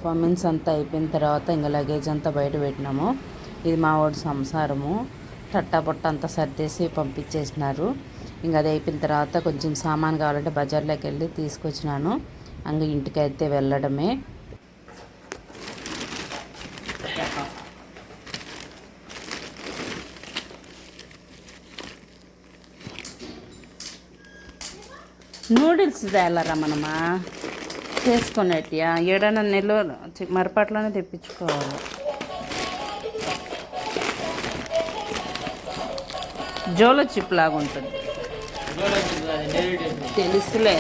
Performance అంతా అయిపోయిన తర్వాత ఇంకా లగేజ్ అంతా బయట పెట్టినాము. ఇది మా వాడి సంసారము. టట్టా పొట్ట అంతా సర్దేసి పంపించేసినారు. ఇంకా అది అయిపోయిన తర్వాత కొంచెం సామాన్ కావాలంటే బజార్లోకి వెళ్ళి తీసుకొచ్చినాను. అంగ ఇంటికైతే వెళ్ళడమే. నూడిల్స్ తేలారా మనమా చేసుకునేటియా ఏడైనా నెల్లూరు మరపట్లోనే తెప్పించుకోవాలి. జోలో చిప్ లాగా ఉంటుంది తెలుసులే.